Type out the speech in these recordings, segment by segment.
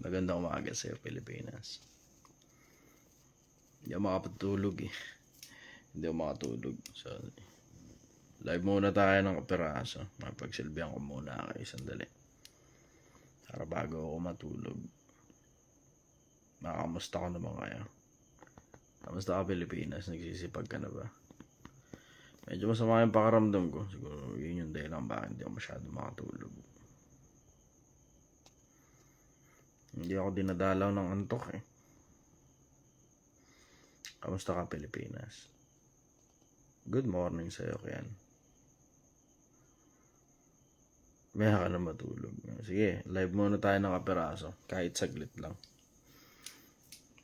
Magandang umaga sa'yo, Pilipinas. Hindi ako makapatulog eh. Hindi ako makatulog. So, live muna tayo ng kapiraso. Mapagsilbihan ko muna kayo sandali. Para bago ako matulog. Makamusta ko naman kayo? Kamusta ka, Pilipinas? Nagsisipag ka na ba? Medyo masama yung pakaramdam ko. Siguro yun yung dahilan bakit hindi ako masyado makatulog. Hindi ako dinadalaw ng antok eh. Kamusta ka, Pilipinas? Good morning sa'yo, Kian. Maya ka na matulog. Sige, live muna tayo ng kapiraso. Kahit saglit lang.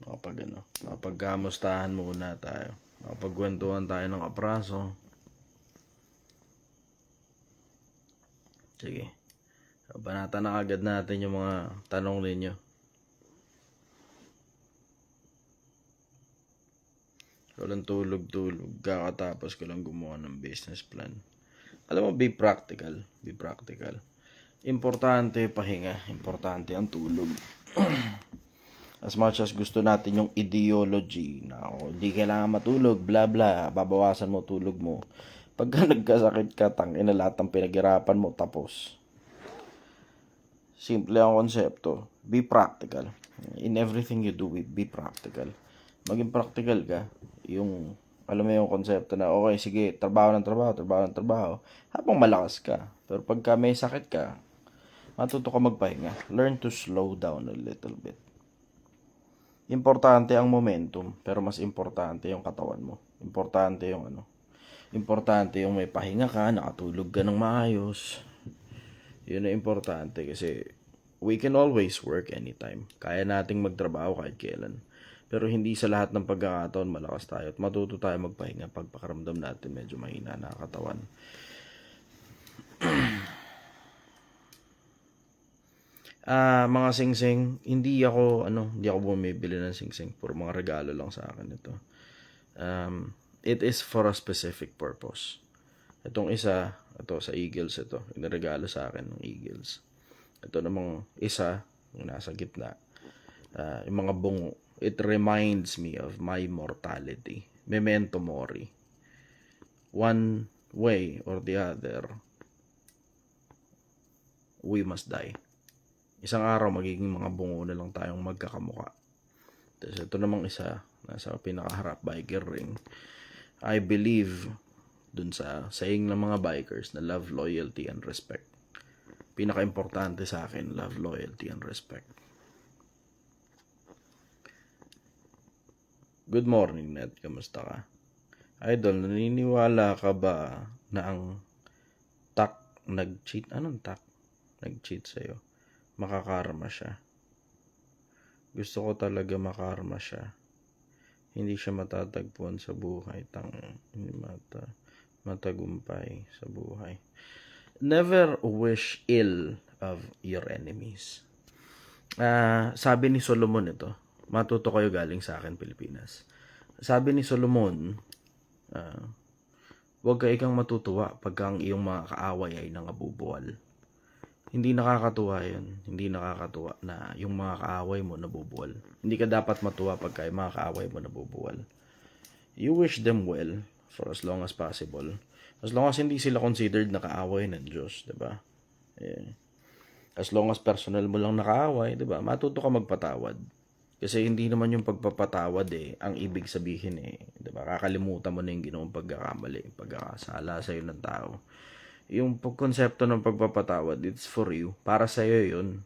Makapagkamustahan muna tayo. Makapagkwentuhan tayo ng kapiraso. Sige. Banata na agad natin yung mga tanong ninyo. Walang tulog-tulog. Kakatapos ko lang gumawa ng business plan. Alam mo, be practical. Be practical. Importante pahinga. Importante ang tulog. As much as gusto natin yung ideology na hindi kailangan matulog, bla bla, babawasan mo tulog mo. Pagka nagkasakit ka, tangina lahat ng pinaghirapan mo, tapos. Simple ang konsepto. Be practical. In everything you do, be practical. Maging practical ka. Yung, alam mo yung konsepto na, okay, sige, trabaho ng trabaho, habang malakas ka. Pero pagka may sakit ka, matuto ka magpahinga. Learn to slow down a little bit. Importante ang momentum, pero mas importante yung katawan mo. Importante yung may pahinga ka, nakatulog ka ng maayos. Yun ang importante kasi we can always work anytime. Kaya nating magtrabaho kahit kailan. Pero hindi sa lahat ng pagkakataon malakas tayo at matuto tayo magpahinga pag pakaramdam natin medyo mahina na katawan. Mga singsing, hindi ako bumibili ng singsing. Puro mga regalo lang sa akin ito. It is for a specific purpose. Itong isa, ito sa Eagles ito. Iniregalo sa akin ng Eagles. Ito namang isa, yung nasa gitna. Yung mga bungo. It reminds me of my mortality. Memento mori. One way or the other, we must die. Isang araw, magiging mga bungo na lang tayong magkakamuka. Tapos ito namang isa, nasa pinakaharap, biker ring. I believe dun sa saying ng mga bikers na love, loyalty, and respect. Pinaka-importante sa akin, love, loyalty, and respect. Good morning, Ned. Kamusta ka? Idol, naniniwala ka ba na ang tak nag-cheat? Anong tak? Nag-cheat sa'yo. Makakarma siya. Gusto ko talaga makarma siya. Hindi siya matatagpuan sa buhay. Matagumpay sa buhay. Never wish ill of your enemies. Sabi ni Solomon ito. Matuto kayo galing sa akin, Pilipinas. Sabi ni Solomon, huwag ka ikang matutuwa pagka ang iyong mga kaaway ay nangabubuwal. Hindi nakakatuwa yun. Hindi nakakatuwa na yung mga kaaway mo nabubuwal. Hindi ka dapat matuwa pagka yung mga kaaway mo nabubuwal. You wish them well for as long as possible. As long as hindi sila considered na kaaway ng Diyos, diba? As long as personal mo lang nakaaway, diba? Matuto ka magpatawad. Kasi hindi naman yung pagpapatawad ang ibig sabihin diba? Kakalimutan mo na yung ginawang pagkakamali, pagkakasala sa'yo ng tao. Yung konsepto ng pagpapatawad, it's for you. Para sa'yo yun.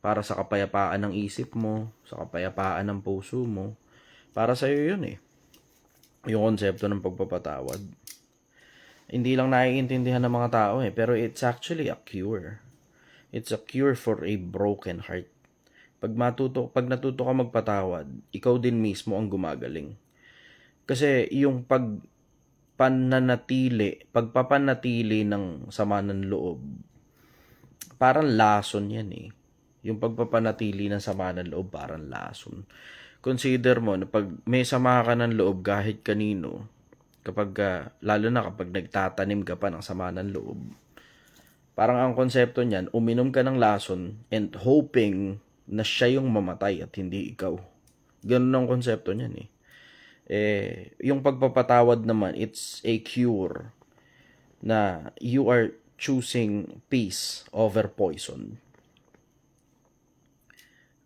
Para sa kapayapaan ng isip mo, sa kapayapaan ng puso mo. Para sa'yo yun yung konsepto ng pagpapatawad. Hindi lang naiintindihan ng mga tao pero it's actually a cure. It's a cure for a broken heart. Pag natuto ka magpatawad, ikaw din mismo ang gumagaling. Kasi yung pagpapanatili ng sama ng loob, parang lason yan Yung pagpapanatili ng sama ng loob, parang lason. Consider mo na pag may sama ka ng loob kahit kanino, lalo na kapag nagtatanim ka pa ng sama ng loob, parang ang konsepto niyan, uminom ka ng lason and hoping na siya yung mamatay at hindi ikaw. Ganun ang konsepto niyan eh. Yung pagpapatawad naman, it's a cure na you are choosing peace over poison.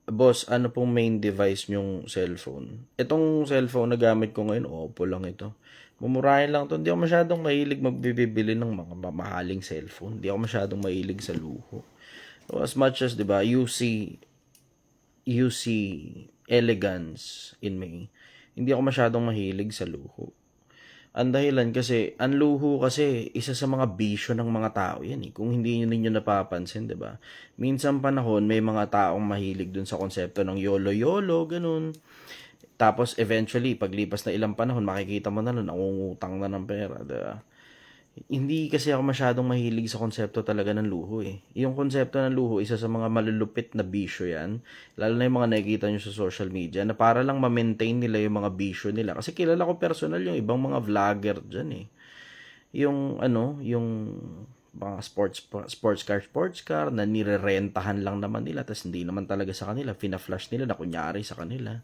Boss, ano pong main device nyong cellphone? Itong cellphone na gamit ko ngayon, Oppo lang ito. Mumurahin lang to. Hindi ako masyadong mahilig magbibili ng mga mamahaling cellphone. Hindi ako masyadong mahilig sa luho. So, as much as, di ba, you see elegance in me. Hindi ako masyadong mahilig sa luho. Ang dahilan kasi, ang luho kasi, isa sa mga bisyo ng mga tao yan eh. Kung hindi ninyo napapansin, di ba? Minsan panahon, may mga taong mahilig dun sa konsepto ng YOLO-YOLO, ganun. Tapos, eventually, paglipas na ilang panahon, makikita mo na nun, nangungutang na ng pera, di ba? Hindi kasi ako masyadong mahilig sa konsepto talaga ng luho eh. Yung konsepto ng luho, isa sa mga malulupit na bisyo yan. Lalo na yung mga nakikita nyo sa social media na para lang ma-maintain nila yung mga bisyo nila. Kasi kilala ko personal yung ibang mga vlogger dyan eh. Yung yung mga sports car na nirerentahan lang naman nila tapos hindi naman talaga sa kanila. Fina-flash nila na kunyari sa kanila.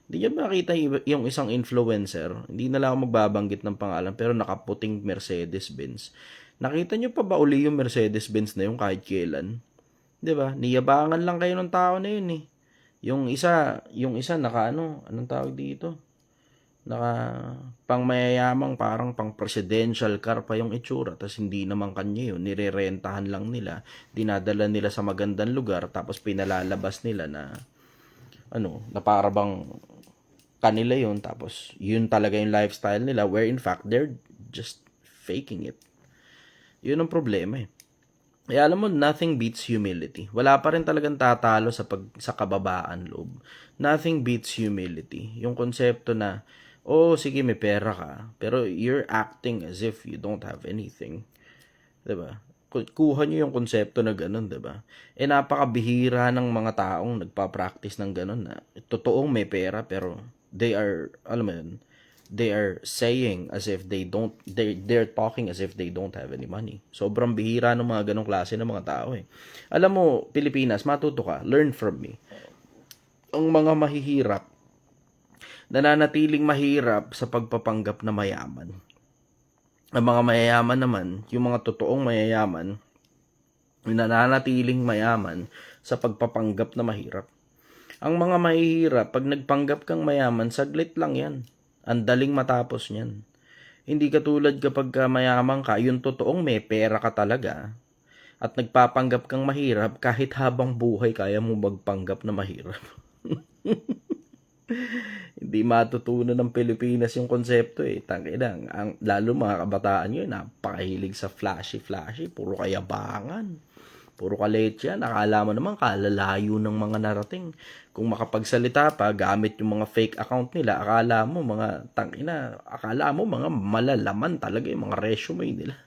Hindi nyo makita yung isang influencer, hindi na lang ako magbabanggit ng pangalan, pero nakaputing Mercedes-Benz. Nakita nyo pa ba uli yung Mercedes-Benz na yung kahit kailan? 'Di ba? Niyabangan lang kayo ng tao na yun eh. Yung isa naka anong tawag dito? Naka pang mayayamang parang pang presidential car pa yung itsura, tapos hindi naman kanya yun, nirerentahan lang nila, dinadala nila sa magandang lugar, tapos pinalalabas nila na na para bang kanila yun, tapos yun talaga yung lifestyle nila, where in fact they're just faking it. Yun ang problema eh. Kaya alam mo, nothing beats humility. Wala pa rin talagang tatalo sa kababaan loob. Nothing beats humility. Yung konsepto na, sige, may pera ka, pero you're acting as if you don't have anything. 'Di ba? Kuha nyo yung konsepto na ganun, 'di ba? Napakabihira ng mga taong nagpa-practice ng ganun na totoong may pera pero they are, alam mo yun, they are saying as if they're talking as if they don't have any money. Sobrang bihira ng mga ganong klase ng mga tao eh. Alam mo, Pilipinas, matuto ka, learn from me. Ang mga mahihirap, nananatiling mahirap sa pagpapanggap na mayaman. Ang mga mayayaman naman, yung mga totoong mayayaman, nananatiling mayaman sa pagpapanggap na mahirap. Ang mga mahihirap, pag nagpanggap kang mayaman, saglit lang yan. Ang daling matapos niyan. Hindi katulad kapag mayaman ka, yung totoong may pera ka talaga, at nagpapanggap kang mahirap, kahit habang buhay kaya mo magpanggap na mahirap. Hindi matutunan ng Pilipinas yung konsepto eh. Tangina, lalo mga kabataan yun, napakahilig sa flashy, puro kayabangan. Puro kalit yan. Akala mo naman kalalayo ng mga narating. Kung makapagsalita pa, gamit yung mga fake account nila, akala mo mga malalaman talaga yung mga resume nila.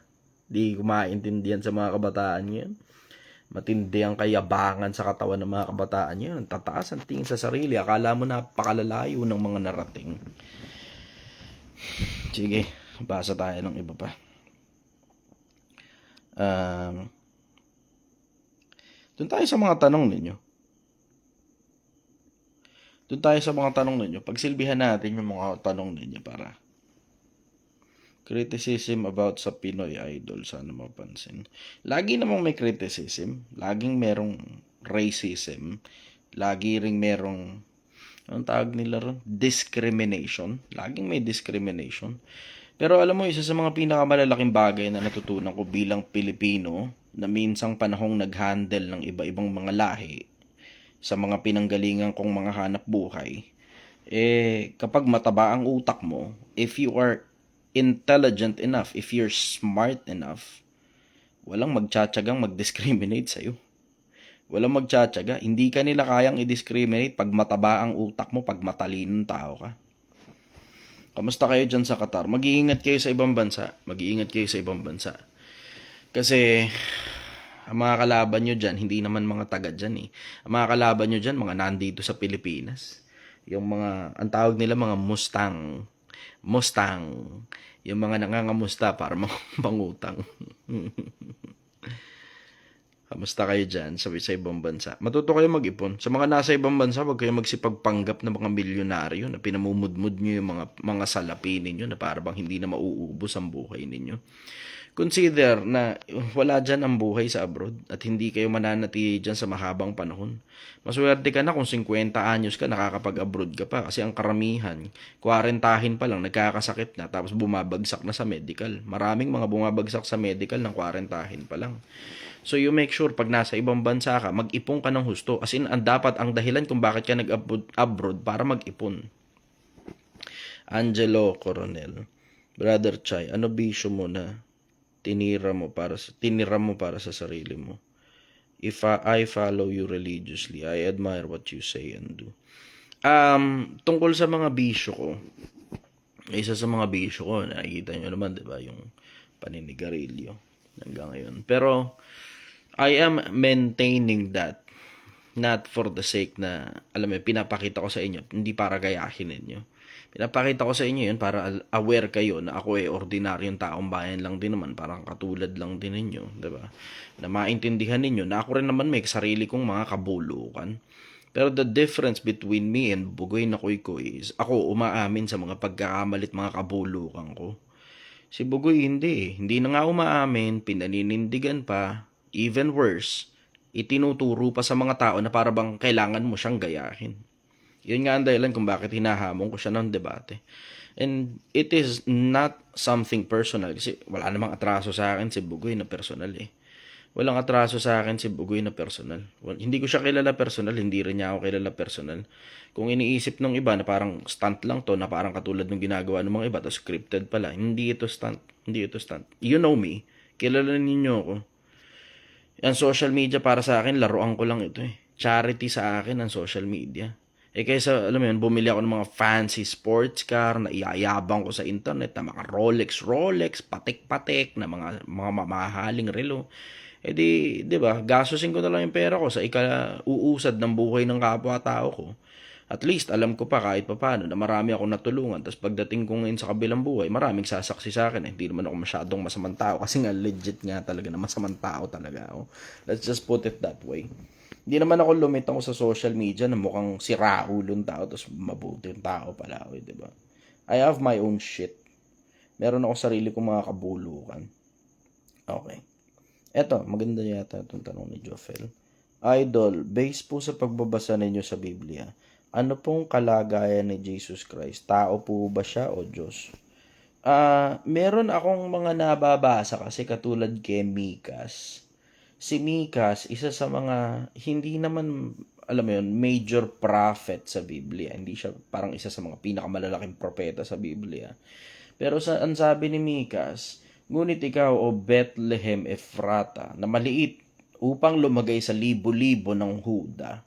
Di ko maintindihan sa mga kabataan yan. Matindi ang kayabangan sa katawan ng mga kabataan yan. Tataas ang tingin sa sarili. Akala mo napakalalayo ng mga narating. Sige, basa tayo ng iba pa. Doon tayo sa mga tanong ninyo. Pagsilbihan natin yung mga tanong ninyo para criticism about sa Pinoy Idol, sana mapansin. Lagi namang may criticism, laging merong racism, lagi ring merong anong tawag nila ron? Discrimination. Laging may discrimination. Pero alam mo, isa sa mga pinakamalalaking bagay na natutunan ko bilang Pilipino na minsang panahong nag-handle ng iba-ibang mga lahi sa mga pinanggalingan kong mga hanap buhay, kapag mataba ang utak mo, if you are intelligent enough, if you're smart enough, walang magtsatsagang mag-discriminate sa'yo. Walang magtsatsaga. Hindi ka nila kayang i-discriminate pag mataba ang utak mo, pag matalinong tao ka. Kamusta kayo dyan sa Qatar? Mag-iingat kayo sa ibang bansa. Kasi ang mga kalaban nyo dyan, hindi naman mga taga dyan eh. Ang mga kalaban nyo dyan, mga nandito sa Pilipinas. Yung mga, ang tawag nila mga Mustang. Yung mga nangangamusta para mangutang. Kamusta kayo dyan sa ibang bansa? Matuto kayo mag-ipon. Sa mga nasa ibang bansa, wag kayo magsipagpanggap na mga milyonaryo na pinamumudmud nyo yung mga salapi ninyo na para bang hindi na mauubos ang buhay ninyo. Consider na wala dyan ang buhay sa abroad at hindi kayo mananatili dyan sa mahabang panahon. Maswerte ka na kung 50 anyos ka, nakakapag-abroad ka pa kasi ang karamihan, 40 pa lang, nagkakasakit na tapos bumabagsak na sa medical. Maraming mga bumabagsak sa medical ng 40 pa lang. So you make sure pag nasa ibang bansa ka, mag-ipon ka ng husto. As in, ang dahilan kung bakit ka nag-abroad para mag-ipon. Angelo Coronel. Brother Chai, ano bisyo mo na tinira mo para sa sarili mo? If I follow you religiously, I admire what you say and do. Tungkol sa mga bisyo ko, isa sa mga bisyo ko, nakikita nyo naman, di ba, yung paninigarilyo hanggang ngayon. Pero, I am maintaining that not for the sake na, alam mo, pinapakita ko sa inyo, hindi para gayahin ninyo. Pinapakita ko sa inyo yun para aware kayo na ako ordinaryong taong bayan lang din naman, parang katulad lang din ninyo, diba? Na maintindihan ninyo na ako rin naman may sarili kong mga kabulukan. Pero the difference between me and Bugoy na Kuy-Kuy is ako umaamin sa mga pagkakamalit mga kabulukan ko. Si Bugoy hindi. Hindi na nga umaamin, pinaninindigan pa. Even worse, itinuturo pa sa mga tao na para bang kailangan mo siyang gayahin. Yun nga ang dahilan kung bakit hinahamon ko siya ng debate. And it is not something personal. Kasi wala namang atraso sa akin si Bugoy na personal eh. Walang atraso sa akin si Bugoy na personal. Hindi ko siya kilala personal, hindi rin niya ako kilala personal. Kung iniisip ng iba na parang stunt lang to, na parang katulad ng ginagawa ng mga iba, to scripted pala. Hindi ito stunt. Hindi ito stunt. You know me. Kilala ninyo ako. Ang social media para sa akin, laruan ko lang ito eh. Charity sa akin ang social media. Eh kaysa, alam mo yun, bumili ako ng mga fancy sports car na iayabang ko sa internet, na mga Rolex, patik-patik, na mga mamahaling relo. Eh di ba, gastusin ko na lang yung pera ko sa uusad ng buhay ng kapwa-tao ko. At least, alam ko pa kahit pa paano na marami akong natulungan. Tapos pagdating ko ngayon sa kabilang buhay, maraming sasaksi sa akin. Hindi naman ako masyadong masamang tao. Kasi nga legit nga talaga na masamang tao talaga ako. Let's just put it that way. Hindi naman ako lumitaw sa social media na mukhang si Raulong tao. Tapos mabuti yung tao pala ako, diba? I have my own shit. Meron ako sarili kong mga kabulukan. Okay. Eto, maganda yata itong tanong ni Jofel. Idol, based po sa pagbabasa ninyo sa Biblia, ano pong kalagayan ni Jesus Christ? Tao po ba siya o Diyos? Meron akong mga nababasa kasi katulad kay Mikas. Si Mikas, isa sa mga, hindi naman, alam mo yun, major prophet sa Biblia. Hindi siya parang isa sa mga pinakamalalaking propeta sa Biblia. Pero ang sabi ni Mikas, ngunit ikaw o Bethlehem Ephrata, na maliit upang lumagay sa libo-libo ng Huda,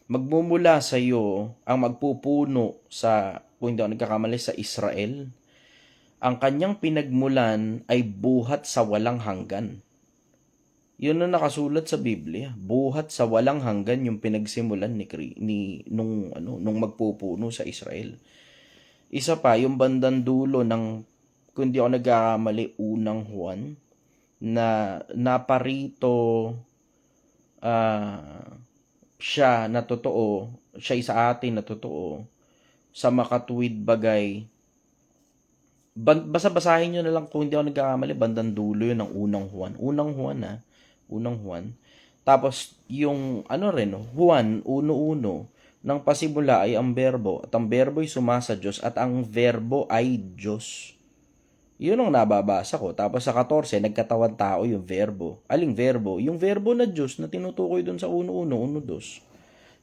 magmumula sa iyo ang magpupuno sa, kung hindi ako nagkakamali, sa Israel. Ang kanyang pinagmulan ay buhat sa walang hanggan. Yun ang nakasulat sa Biblia. Buhat sa walang hanggan yung pinagsimulan nung magpupuno sa Israel. Isa pa, yung bandang dulo ng, kung hindi ako nagkakamali, unang Juan, na naparito siya na totoo, siya isa atin na totoo, sa makatuwid bagay. Basa-basahin nyo na lang kung hindi ako nagkakamali, bandang dulo yun ng unang Juan. Unang Juan. Tapos, yung, Juan, 1:1, nang pasimula ay ang berbo, at ang berbo ay sumasa Diyos, at ang verbo ay Diyos. Yun ang nababasa ko. Tapos sa 14, nagkatawan tao yung verbo. Aling verbo? Yung verbo na Diyos na tinutukoy dun sa 1:1, 1:2.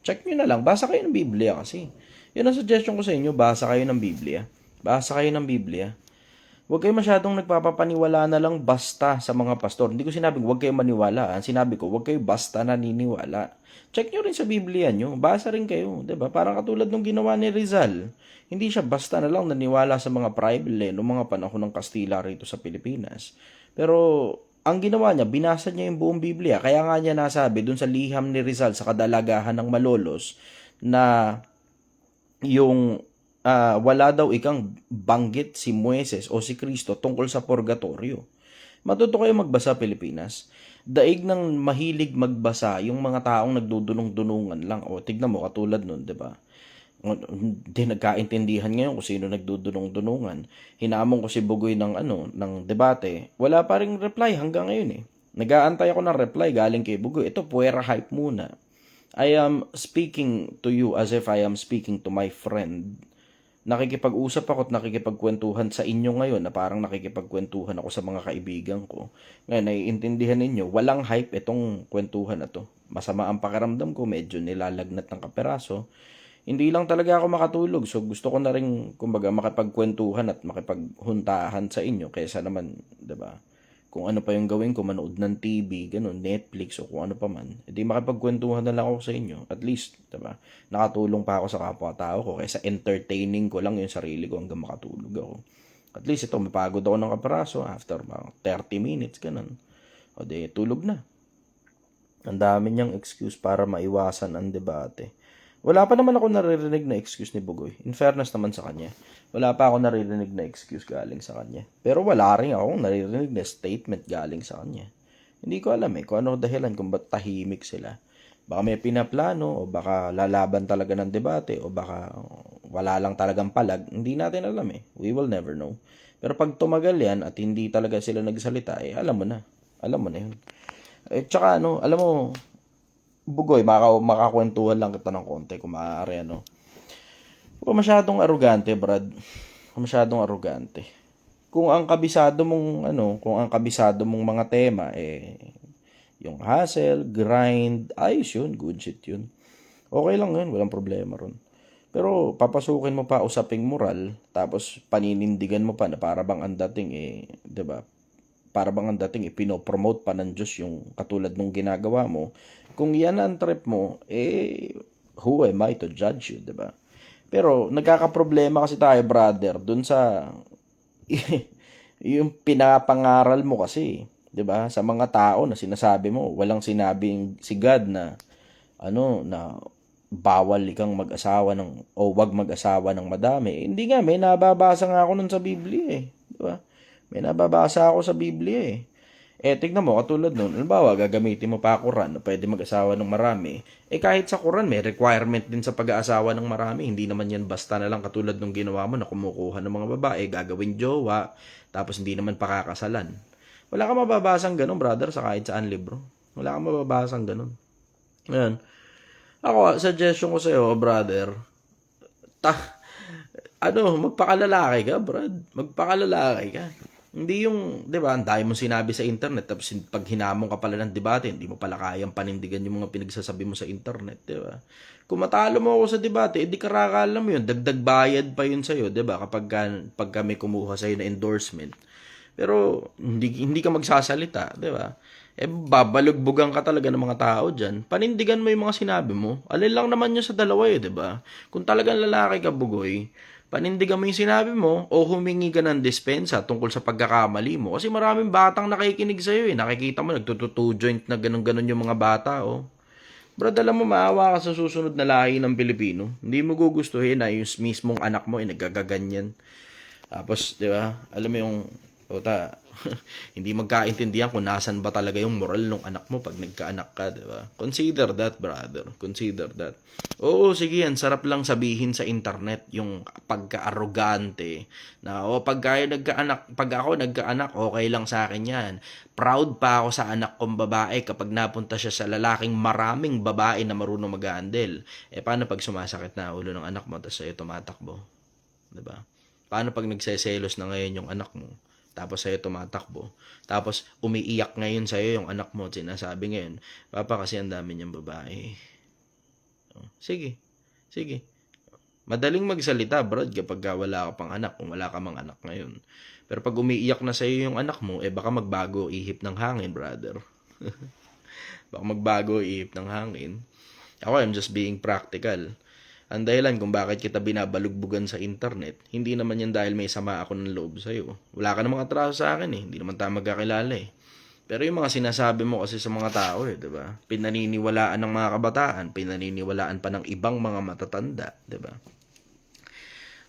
Check nyo na lang. Basa kayo ng Biblia kasi. Yun ang suggestion ko sa inyo. Basa kayo ng Biblia. Huwag kayo masyadong nagpapapaniwala na lang basta sa mga pastor. Hindi ko sinabing huwag kayo maniwala. Sinabi ko, huwag kayo basta naniniwala. Check nyo rin sa Biblia nyo. Basa rin kayo. Diba? Parang katulad ng ginawa ni Rizal. Hindi siya basta na lang naniwala sa mga Bible noong mga panahon ng Kastila rito sa Pilipinas. Pero ang ginawa niya, binasa niya yung buong Biblia. Kaya nga niya nasabi dun sa liham ni Rizal sa kadalagahan ng Malolos na yung wala daw ikang banggit si Moises o si Kristo tungkol sa purgatorio. Matuto kayo magbasa Pilipinas. Daig ng mahilig magbasa yung mga taong nagdudunong-dunungan lang. O, tignan mo, katulad nun, di ba? Hindi nagkaintindihan ngayon kung sino nagdudunong-dunungan. Hinamon ko si Bugoy ng debate. Wala pa ring reply hanggang ngayon eh. Nag-aantay ako ng reply galing kay Bugoy. Ito, puwera hype muna. I am speaking to you as if I am speaking to my friend. Nakikipag-usap ako at nakikipagkwentuhan sa inyo ngayon na parang nakikipagkwentuhan ako sa mga kaibigan ko. Ngayon, naiintindihan ninyo, walang hype itong kwentuhan na to. Masama ang pakiramdam ko, medyo nilalagnat ng kaperaso. Hindi lang talaga ako makatulog. So gusto ko na rin, kumbaga, makipagkwentuhan at makipaghuntahan sa inyo kaysa naman, 'di ba? Kung ano pa yung gawin ko, manood ng TV, ganun, Netflix o kung ano pa man. Hindi makipagkwentuhan na lang ako sa inyo. At least, 'di ba? Nakatulong pa ako sa kapwa-tao ko kaysa entertaining ko lang yung sarili ko hanggang makatulog ako. At least ito, mapagod ako ng kaperaso after mga 30 minutes, ganun. O di, tulog na. Ang dami niyang excuse para maiwasan ang debate. Wala pa naman ako naririnig na excuse ni Bugoy. In fairness naman sa kanya. Wala pa ako naririnig na excuse galing sa kanya. Pero wala rin akong naririnig na statement galing sa kanya. Hindi ko alam kung ano dahilan kung ba't tahimik sila. Baka may pinaplano o baka lalaban talaga ng debate o baka wala lang talagang palag. Hindi natin alam We will never know. Pero pag tumagal yan at hindi talaga sila nagsalita, alam mo na. Alam mo na yun. Tsaka alam mo, Bugoy, makakwentuhan lang kita ng konti kung maaari, Huwag masyadong arugante, Brad. Huwag masyadong arugante. Kung ang kabisado mong mga tema, yung hustle, grind, ayos yun, good shit yun. Okay lang yun, walang problema ron. Pero papasukin mo pa usaping moral, tapos paninindigan mo pa na para bang ang dating, 'di ba? Para bang ang dating ipinopromote pa ng Diyos yung katulad nung ginagawa mo. Kung yan ang trip mo, who am I to judge you, diba? Pero nagkakaproblema kasi tayo, brother, dun sa yung pinapangaral mo kasi, diba? Sa mga tao na sinasabi mo, walang sinabing si God na na bawal ikang mag-asawa o wag mag-asawa ng madami. Hindi nga, may nababasa nga ako nun sa Biblia diba? May nababasa ako sa Biblia tignan mo, katulad nun, halimbawa, gagamitin mo pa Quran na pwede mag-asawa ng marami. Kahit sa Quran, may requirement din sa pag-aasawa ng marami. Hindi naman yan basta na lang katulad nung ginawa mo na kumukuha ng mga babae, gagawin jowa, tapos hindi naman pakakasalan. Wala kang mababasang ganun, brother, sa kahit saan libro. Wala kang mababasang ganun. Ayan. Ako, suggestion ko sa'yo, brother, magpakalalaki ka, Brad. Magpakalalaki ka. Hindi yung, di ba, ang dami mong sinabi sa internet, tapos pag hinamon ka pala ng debate, hindi mo pala kayang panindigan yung mga pinagsasabi mo sa internet, di ba? Kung matalo mo ako sa debate, di karakala mo yun, dagdag bayad pa yun sa'yo, di ba? Pag kami kumuha sa'yo na endorsement. Pero, hindi ka magsasalita, di ba? Babalugbugan ka talaga ng mga tao dyan. Panindigan mo yung mga sinabi mo. Alin lang naman yun sa dalawa di ba? Kung talagang lalaki ka, Bugoy, panindigan mo yung sinabi mo o humingi ka ng dispensa tungkol sa pagkakamali mo. Kasi maraming batang nakikinig sa'yo Nakikita mo, nagtututu joint na ganun-ganun yung mga bata, Brad, alam mo, maawa ka sa susunod na lahi ng Pilipino. Hindi mo gugustuhin na yung mismong anak mo nagagaganyan. Tapos, di ba, alam mo yung, hindi magkaintindihan kung nasan ba talaga yung moral ng anak mo pag nagkaanak ka, di ba? Consider that, brother. Consider that. Oo, sige, yan. Sarap lang sabihin sa internet yung pagka-arrogante na, pag ako nagkaanak, okay lang sa akin yan. Proud pa ako sa anak kong babae kapag napunta siya sa lalaking maraming babae na marunong mag-handle. Paano pag sumasakit na ulo ng anak mo tapos sa'yo tumatakbo? Di ba? Paano pag nagseselos na ngayon yung anak mo? Tapos sa'yo tumatakbo. Tapos umiiyak ngayon sa'yo yung anak mo. Sinasabi ngayon, Papa, kasi ang dami niyang babae. Sige. Madaling magsalita, Brad, kapag wala ka pang anak, kung wala ka mang anak ngayon. Pero pag umiiyak na sa'yo yung anak mo, baka magbago ihip ng hangin, brother. Baka magbago ihip ng hangin. Ako, I'm just being practical. Ang dahilan kung bakit kita binabalugbugan sa internet, hindi naman yan dahil may sama ako ng loob sa'yo. Wala ka namang atraso sa akin Hindi naman tayo magkakilala Pero yung mga sinasabi mo kasi sa mga tao diba? Pinaniniwalaan ng mga kabataan, pinaniniwalaan pa ng ibang mga matatanda, diba?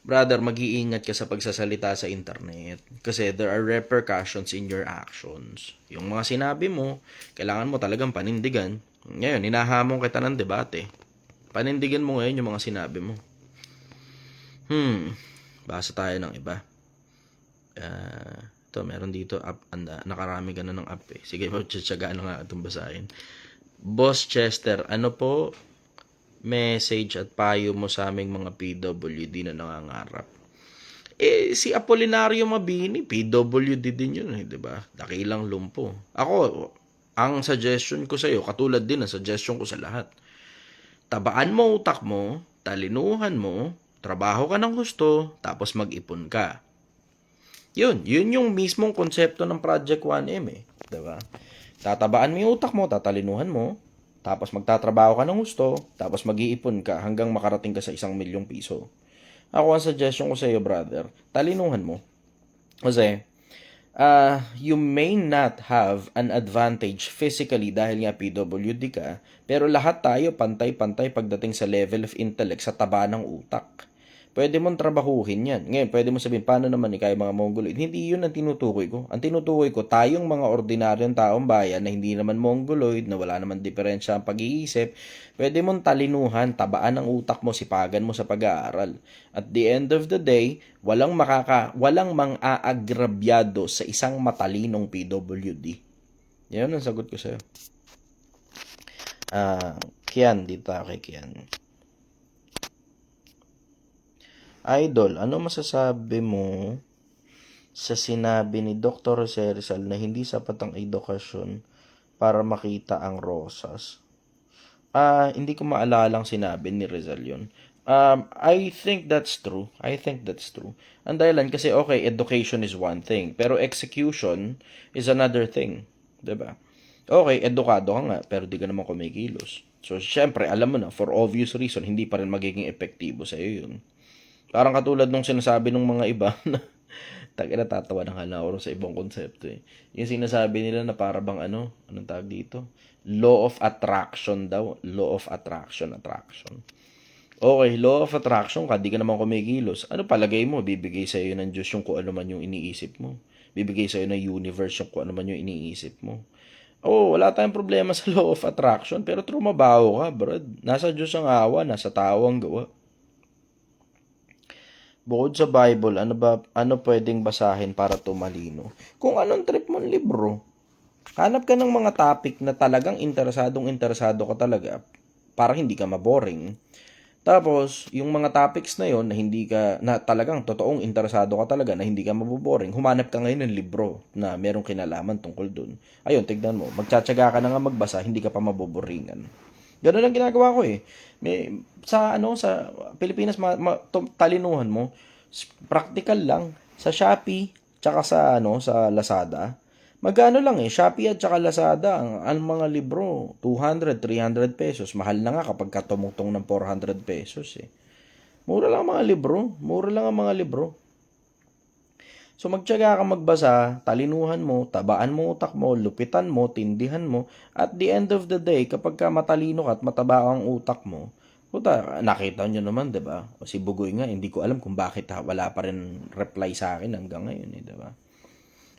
Brother, mag-iingat ka sa pagsasalita sa internet kasi there are repercussions in your actions. Yung mga sinabi mo, kailangan mo talagang panindigan. Ngayon, hinahamon kita ng debate. Panindigan mo ngayon yung mga sinabi mo. Basa tayo ng iba. Ito, meron dito app, nakarami ka na ng app eh. Sige, magtsatsagaan na nga itong basahin. Boss Chester, ano po message at payo mo sa aming mga PWD na nangangarap? Si Apolinario Mabini, PWD din yun, di ba? Dakilang lumpo. Ako, ang suggestion ko sa iyo, katulad din ang suggestion ko sa lahat. Tabaan mo utak mo, talinuhan mo, trabaho ka ng gusto, tapos mag-ipon ka. Yun yung mismong konsepto ng Project 1M eh. Diba? Tatabaan mo yung utak mo, tatalinuhan mo, tapos magtatrabaho ka ng gusto, tapos mag-iipon ka hanggang makarating ka sa 1,000,000 piso. Ako ang suggestion ko sa iyo, brother, talinuhan mo. Kasi, you may not have an advantage physically dahil nga PWD ka, pero lahat tayo pantay-pantay pagdating sa level of intellect sa taba ng utak. Pwede mong trabahuhin yan. Ngayon, pwede mo sabihin, paano naman ikaw mga Mongoloid? Hindi yun ang tinutukoy ko. Ang tinutukoy ko, tayong mga ordinaryong taong bayan na hindi naman Mongoloid, na wala naman diferensya ang pag-iisip, pwede mong talinuhan, tabaan ang utak mo, sipagan mo sa pag-aaral. At the end of the day, walang mang-aagrabyado sa isang matalinong PWD. Yan ang sagot ko sa'yo. Kian, dito kay Kian. Idol, ano masasabi mo sa sinabi ni Dr. Jose Rizal na hindi sapat ang edukasyon para makita ang rosas? Hindi ko maalala ang sinabi ni Rizal yun. I think that's true. Ang dahilan kasi, okay, education is one thing, pero execution is another thing. Diba? Okay, edukado ka nga, pero di ka naman kumikilos. So, syempre, alam mo na, for obvious reason, hindi pa rin magiging epektibo sa'yo yun. Parang katulad nung sinasabi ng mga iba na tatawa na nga ako sa ibang konsepto eh. Yung sinasabi nila na para bang anong tawag dito? Law of attraction daw. Law of attraction. Okay, law of attraction ka, di ka naman kumikilos. Ano palagay mo? Bibigay sa iyo ng Diyos yung kung ano man yung iniisip mo. Bibigay sa iyo ng universe yung kung ano man yung iniisip mo. Wala tayong problema sa law of attraction, pero trumabaho ka, bro. Nasa Diyos ang awa, nasa tao ang gawa. Bukod sa Bible, ano pwedeng basahin para tumalino? Kung anong trip mong libro. Hanap ka ng mga topic na talagang interesado ka talaga para hindi ka maboring. Tapos, yung mga topics na yon na talagang totoong interesado ka talaga na hindi ka maboboring, humanap ka ngayon ng libro na merong kinalaman tungkol dun. Ayun, tignan mo. Magtsatsaga ka na nga magbasa, hindi ka pa maboboringan. Ganun lang ginagawa ko eh. Sa Pilipinas, talinuhan mo, practical lang. Sa Shopee, tsaka sa Lazada, magkano lang eh, Shopee at tsaka Lazada, ang mga libro, 200, 300 pesos. Mahal na nga kapag katumutong ng 400 pesos eh. Mura lang ang mga libro. So magtiyaga ka magbasa, talinuhan mo, tabaan mo utak mo, lupitan mo, tindihan mo. At the end of the day, kapag ka matalino ka at mataba ang utak mo, nakita nyo naman, diba? O si Bugoy nga, hindi ko alam kung bakit wala pa rin reply sa akin hanggang ngayon, diba?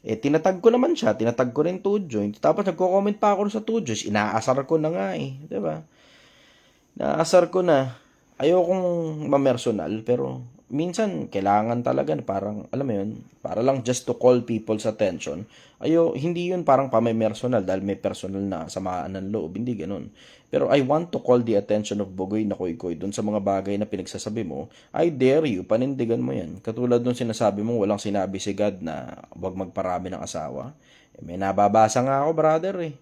Tinatag ko naman siya, tinatag ko rin Two Joints. Tapos nagko-comment pa ako sa Two Joints, inaasar ko na nga diba? Inaasar ko na. Ayokong mamersonal, pero minsan kailangan talaga parang alam mo yun, para lang just to call people's attention. Hindi yun parang pamimersonal dahil may personal na samaan ng loob, hindi ganun. Pero I want to call the attention of Bugoy na Koy dun sa mga bagay na pinagsasabi mo. I dare you, panindigan mo yan. Katulad nung sinasabi mo, walang sinabi si God na wag magparami ng asawa. May nababasa nga ako, brother eh.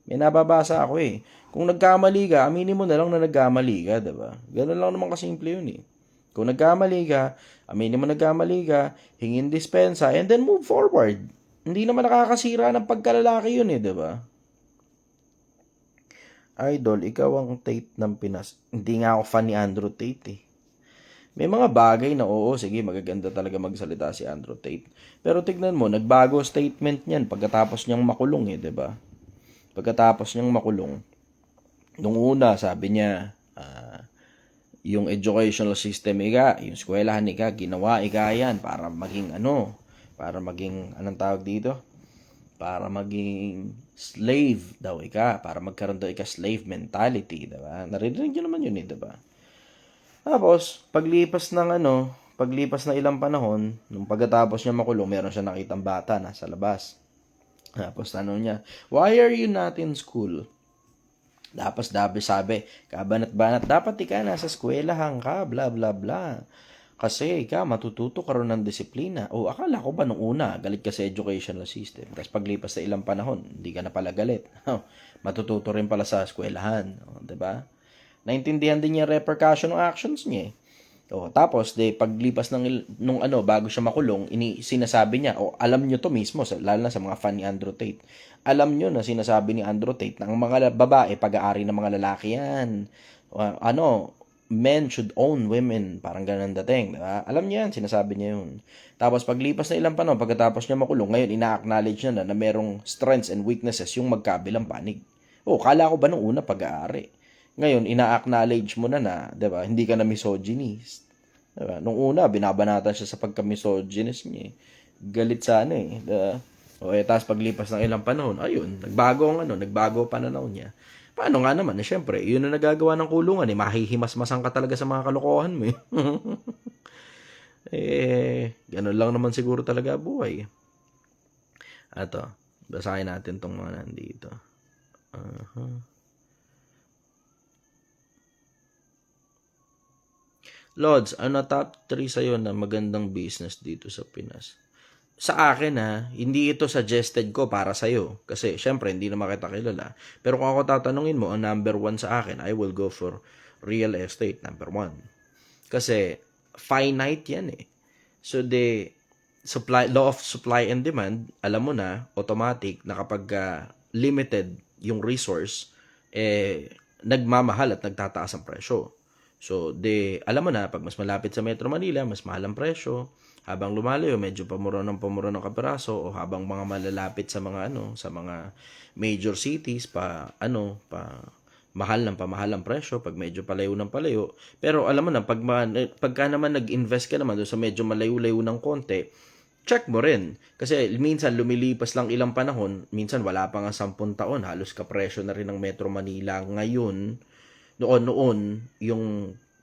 May nababasa ako eh. Kung nagkamali ka, aminin mo na lang na nagkamali ka, diba? Ganun lang naman kasimple yun eh. Kung nagkamali ka, aminin mo nagkamali ka, hingin dispensa, and then move forward. Hindi naman nakakasira ng pagkalalaki yun eh, diba? Idol, ikaw ang Tate ng Pinas. Hindi nga ako fan ni Andrew Tate eh. May mga bagay na sige, magaganda talaga magsalita si Andrew Tate. Pero tignan mo, nagbago statement niyan pagkatapos niyang makulong eh, diba? Pagkatapos niyang makulong, nung una, sabi niya, yung educational system yung eskwelahan ginawa yan para maging anong tawag dito? Para maging slave daw para magkaroon daw slave mentality, diba? Narinig nyo naman yun, diba? Tapos, paglipas ng ilang panahon, nung pagkatapos niya makulong, meron siya nakitang bata nasa labas. Tapos tanong niya, why are you not in school? Tapos sabi, kabanat-banat, dapat nasa eskwelahan ka, bla bla bla. Kasi matututo ka ron ng disiplina. O akala ko ba nung una, galit ka sa educational system. Tapos paglipas sa ilang panahon, hindi ka na pala galit. Matututo rin pala sa eskwelahan. Diba? Naintindihan din niya repercussion ng actions niya. Tapos paglipas nung bago siya makulong, sinasabi niya, alam niyo to mismo, lalo na sa mga fan ni Andrew Tate. Alam niyo na sinasabi ni Andrew Tate na ang mga babae pag-aari ng mga lalaki yan. Men should own women, parang ganun dating, diba? Alam niya yan, sinasabi niya yun. Tapos paglipas na ilang panahon, pagkatapos niya makulong, ngayon ina-acknowledge niya na merong strengths and weaknesses yung magkabilang panig. Kala ko ba nung una pag-aari? Ngayon, ina-acknowledge mo na, diba? Hindi ka na misogynist. Diba? Nung una, binabanatan siya sa pagka-misogynist niya. Galit sana diba? Tapos paglipas ng ilang panahon, ayun, nagbago pananaw niya. Paano nga naman? Siyempre, yun ang nagagawa ng kulungan. Mahihimas-masang ka talaga sa mga kalokohan mo. Ganun lang naman siguro talaga buhay. Ato, basahin natin tong mga nandito. Lods, top 3 sa'yo na magandang business dito sa Pinas? Sa akin hindi ito suggested ko para sa'yo. Kasi, syempre, hindi naman kita kilala. Pero kung ako tatanungin mo, ang number 1 sa akin, I will go for real estate, number 1. Kasi, finite yan So, law of supply and demand, alam mo na, automatic, na kapag limited yung resource, nagmamahal at nagtataas ang presyo. So, alam mo na, pag mas malapit sa Metro Manila, mas mahal ang presyo. Habang lumalayo, medyo pamura ng kapiraso, o habang mga malalapit sa mga sa mga major cities mahal ang presyo pag medyo palayo ng palayo. Pero alam mo na, pagka naman nag-invest ka naman doon sa medyo malayo-layo ng konti, check mo rin. Kasi minsan lumilipas lang ilang panahon, minsan wala pa nga 10 taon, halos kapresyo na rin ng Metro Manila ngayon. Noon yung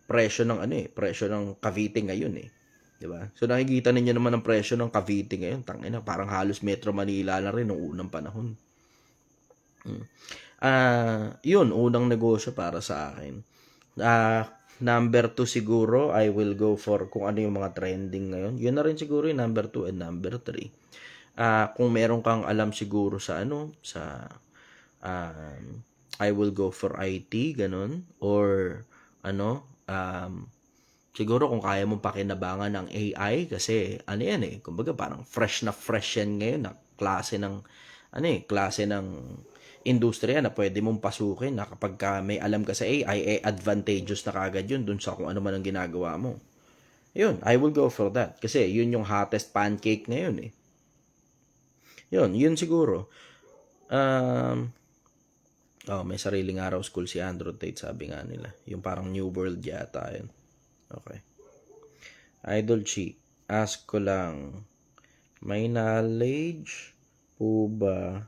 presyo ng presyo ng Cavite ngayon diba? So nakikita ninyo naman ang presyo ng Cavite ngayon, tangina, parang halos Metro Manila na rin noong unang panahon. Yun, unang negosyo para sa akin. Number 2 siguro, I will go for kung ano yung mga trending ngayon. Yun na rin siguro yung number 2 and number 3. Kung meron kang alam siguro sa I will go for IT, ganun. Or, siguro kung kaya mong pakinabangan ng AI, kasi, kumbaga parang fresh yan ngayon, na klase ng industriya na pwede mong pasukin, na kapag may alam ka sa AI, advantageous na kagad yun dun sa kung ano man ang ginagawa mo. Yun, I will go for that. Kasi, yun yung hottest pancake ngayon Yun siguro. May sariling araw school si Andrew Tate, sabi nga nila. Yung parang New World yata yun. Okay. Idol Chi, ask ko lang, may knowledge po ba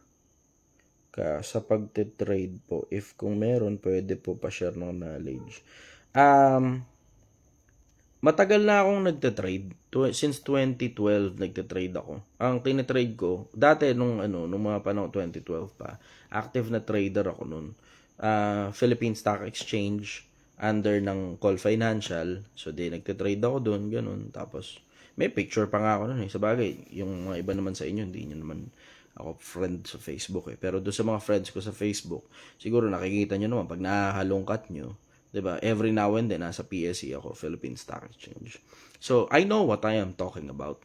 ka sa pagte-trade po? If kung meron, pwede po pa-share ng knowledge. Matagal na akong nagte-trade. Since 2012 nagte-trade ako. Ang tine-trade ko dati nung mga panahon 2012 pa, active na trader ako noon. Philippine Stock Exchange under ng Call Financial. So nagte-trade ako doon, ganun. Tapos may picture pa nga ako noon. Sa bagay, yung mga iba naman sa inyo, hindi niyo naman ako friend sa Facebook Pero doon sa mga friends ko sa Facebook, siguro nakikita nyo naman pag nahahalongkat nyo, 'di ba? Every now and then nasa PSE ako, Philippine Stock Exchange. So, I know what I am talking about.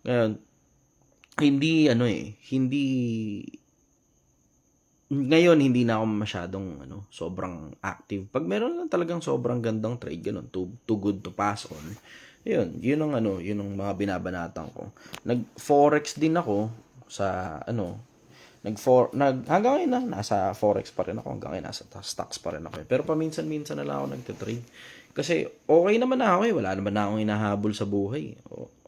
Ngayon, hindi na ako masyadong sobrang active. Pag meron lang talagang sobrang gandang trade, ganun, too good to pass on. Yun ang mga binabanatan ko. Nag-forex din ako sa hanggang ngayon nasa forex pa rin ako, hanggang ngayon nasa stocks pa rin ako. Pero paminsan-minsan na lang ako nagte-trade. Kasi okay naman na ako eh. Wala naman na akong hinahabol sa buhay.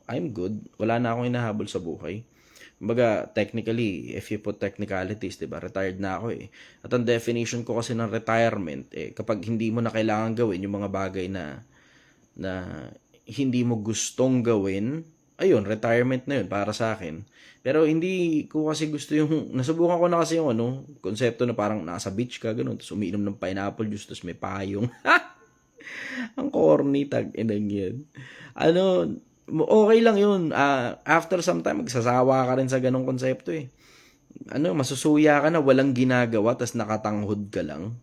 I'm good. Wala na akong hinahabol sa buhay. Kumbaga, technically, if you put technicalities, diba, retired na ako eh. At ang definition ko kasi ng retirement, kapag hindi mo na kailangan gawin yung mga bagay na hindi mo gustong gawin, ayun, retirement na yun para sa akin. Pero hindi ko kasi gusto yung, nasubukan ko na kasi yung konsepto na parang nasa beach ka, ganun, tapos umiinom ng pineapple juice, tapos may payong. Ang corny, tag-inang yan. Okay lang yun. After some time, magsasawa ka rin sa ganong konsepto eh. Masusuya ka na, walang ginagawa, tas nakatanghod ka lang.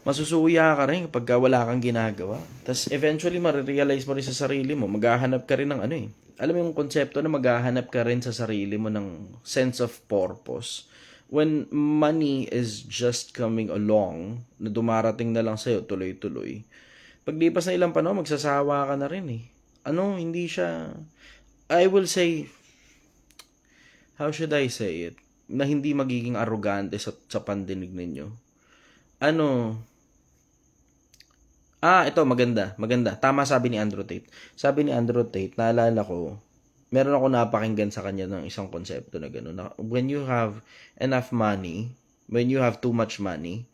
Masusuya ka rin kapag wala kang ginagawa. Tas eventually, marirealize mo rin sa sarili mo, maghahanap ka rin ng alam mo yung konsepto na maghahanap ka rin sa sarili mo ng sense of purpose. When money is just coming along, na dumarating na lang sa'yo, tuloy-tuloy, paglipas na ilang panahon, magsasawa ka na rin eh. Hindi siya, I will say, how should I say it? Na hindi magiging arrogante sa pandinig ninyo. Ito, maganda. Tama sabi ni Andrew Tate. Sabi ni Andrew Tate, naalala ko, meron ako napakinggan sa kanya ng isang konsepto na gano'n. Na when you have enough money, when you have too much money,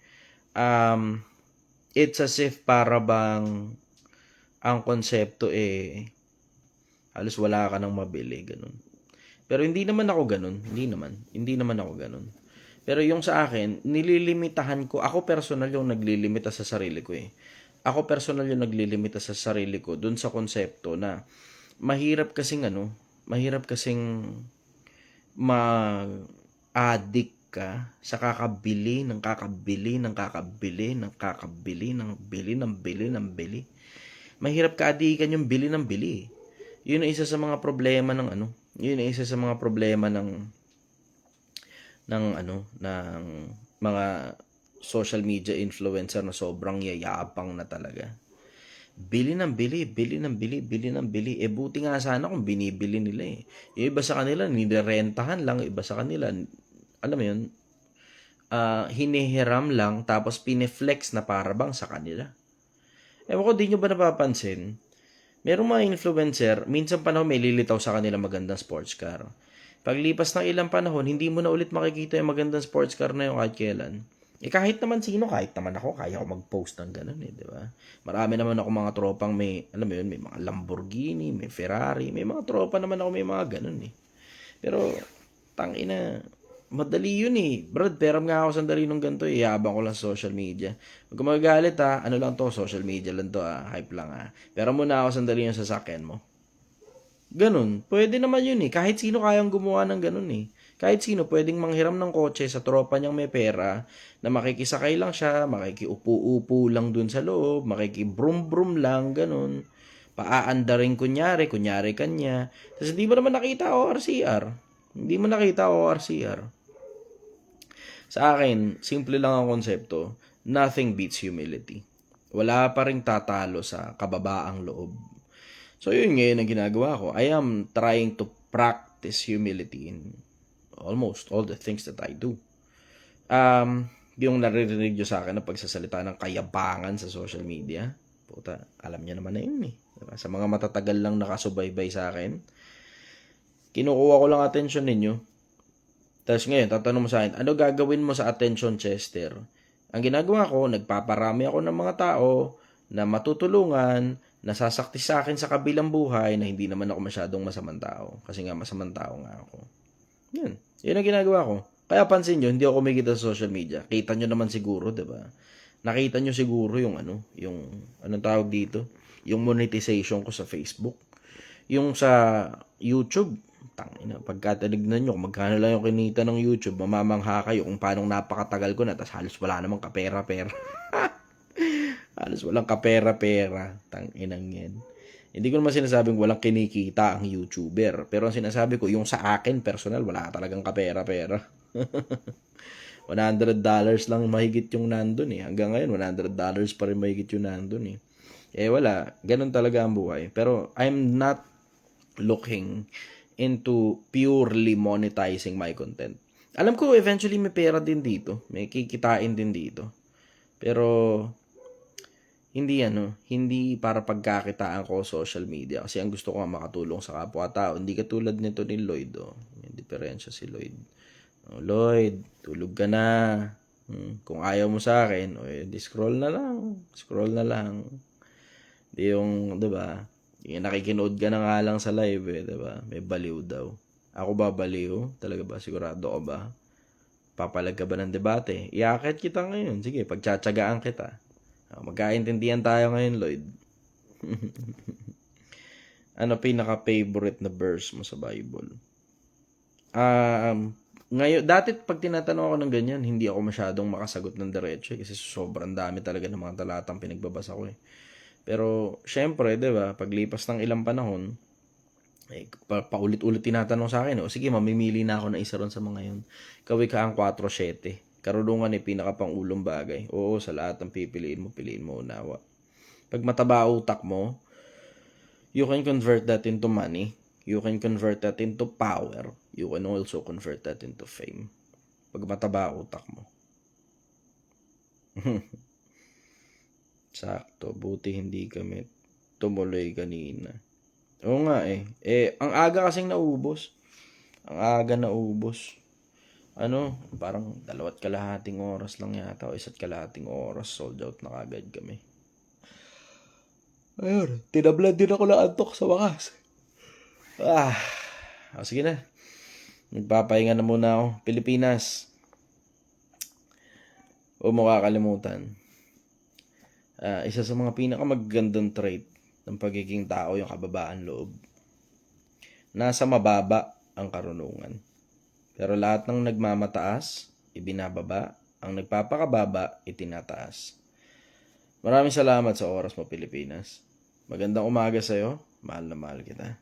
it's as if para bang ang konsepto halos wala ka nang mabili, ganun. Pero hindi naman ako ganun. Hindi naman ako ganun. Pero yung sa akin, nililimitahan ko, ako personal yung naglilimita sa sarili ko eh. Ako personal yung naglilimita sa sarili ko dun sa konsepto na mahirap kasing ma-addict ka sa kakabili ng bili. Mahirap ka-addikan yung bili ng bili. Yun ang isa sa mga problema ng mga social media influencer na sobrang yayapang na talaga. Bili ng bili. Buti nga sana kung binibili nila eh. Yung iba sa kanila, nirerentahan lang. Iba sa kanila, alam mo yun, hinihiram lang, tapos pineflex na parabang sa kanila. Ewan ko, di nyo ba napapansin? Merong mga influencer, minsan panahon may lilitaw sa kanila magandang sports car. Paglipas ng ilang panahon, hindi mo na ulit makikita yung magandang sports car na yung kahit kailan. Kahit naman sino, kahit naman ako, kaya ko mag-post ng ganun di ba? Marami naman ako mga tropang may, alam mo yun, may mga Lamborghini, may Ferrari, may mga tropa naman ako may mga ganun eh. Pero, tangina, madali yun eh. Brad, peram nga ako sandali nung ganito eh. Iabang ko lang sa social media. Huwag ka magagalit ha. Lang to, social media lang to ha. Hype lang ha. Pero muna ako sandali yung sasakyan mo. Ganun. Pwede naman yun eh. Kahit sino kayang gumawa ng ganun eh. Kahit sino pwedeng manghiram ng kotse sa tropa niyang may pera na makikisakay lang siya, makikiupo-upo lang dun sa loob, makikibrum-brum lang, ganun. Paaandarin kunyari kanya. Tapos hindi mo naman nakita ORCR. Sa akin, simple lang ang konsepto. Nothing beats humility. Wala pa ring tatalo sa kababaang loob. So yun ngayon ang ginagawa ko. I am trying to practice humility in almost all the things that I do. Yung naririnig nyo sa akin na pagsasalita ng kayabangan sa social media, puta, alam niya naman na yun eh. Diba? Sa mga matatagal lang nakasubaybay sa akin, kinukuha ko lang attention ninyo. Tapos ngayon, tatanong mo sa akin, ano gagawin mo sa attention, Chester? Ang ginagawa ko, nagpaparami ako ng mga tao na matutulungan, nasasakti sa akin sa kabilang buhay na hindi naman ako masyadong masamang tao. Kasi nga masamang tao nga ako. Yun ang ginagawa ko. Kaya pansin nyo, hindi ako kumikita sa social media. Kita nyo naman siguro, diba? Nakita nyo siguro yung anong tawag dito? Yung monetization ko sa Facebook. Yung sa YouTube, tangina, pagka tinignan nyo, kung magkano lang yung kinita ng YouTube, mamamangha kayo kung paano napakatagal ko na, tas halos wala namang kapera-pera. Halos walang kapera-pera. Tanginang yan. Hindi ko naman sinasabing walang kinikita ang YouTuber. Pero ang sinasabi ko, yung sa akin, personal, wala talagang kapera-pera. $100 lang mahigit yung nandun eh. Hanggang ngayon, $100 pa rin mahigit yung nandun eh. Wala. Ganun talaga ang buhay. Pero I'm not looking into purely monetizing my content. Alam ko, eventually may pera din dito. May kikitain din dito. Pero hindi para pagkakitaan ko social media kasi ang gusto ko nga makatulong sa kapwa-tao. Hindi katulad nito ni Lloyd, oh. May diferensya si Lloyd. Oh, Lloyd, tulog ka na. Kung ayaw mo sa akin, di scroll na lang. Scroll na lang. Di yung, 'di ba? Yung nakikinood ka na nga lang sa live, 'di ba? May baliw daw. Ako ba baliw? Talaga ba? Sigurado ka ba? Papalag ka ba ng debate? Iakit kita ngayon. Sige, pagtsatsagaan kita. Magkaintindihan tayo ngayon, Lloyd. Ano pinaka-favorite na verse mo sa Bible? Ngayon, dati pag tinatanong ako ng ganyan, hindi ako masyadong makasagot ng diretso kasi sobrang dami talaga ng mga talatang pinagbabasa ko eh. Pero, syempre, di ba, paglipas ng ilang panahon, paulit-ulit tinatanong sa akin, sige, mamimili na ako na isa ron sa mga yun. Kawikaan 4:7. Karunungan ay pinakapangulong bagay. Oo, sa lahat ng piliin mo unawa. Pag mataba utak mo, you can convert that into money. You can convert that into power. You can also convert that into fame. Pag mataba utak mo. Sakto, buti hindi kami tumuloy kanina. Oo nga eh. Ang aga kasing naubos. Ang aga naubos. Parang 2.5 oras lang yata o 1.5 oras sold out na kagad kami. Ayun, tinablad din ako ng antok sa wakas. Sige na. Nagpapahinga na muna ako. Pilipinas. Huwag mo kakalimutan. Isa sa mga pinakamagandang trait ng pagiging tao yung kababaan loob. Nasa mababa ang karunungan. Pero lahat ng nagmamataas, ibinababa. Ang nagpapakababa, itinataas. Maraming salamat sa oras mo, Pilipinas. Magandang umaga sa'yo. Mahal na mahal kita.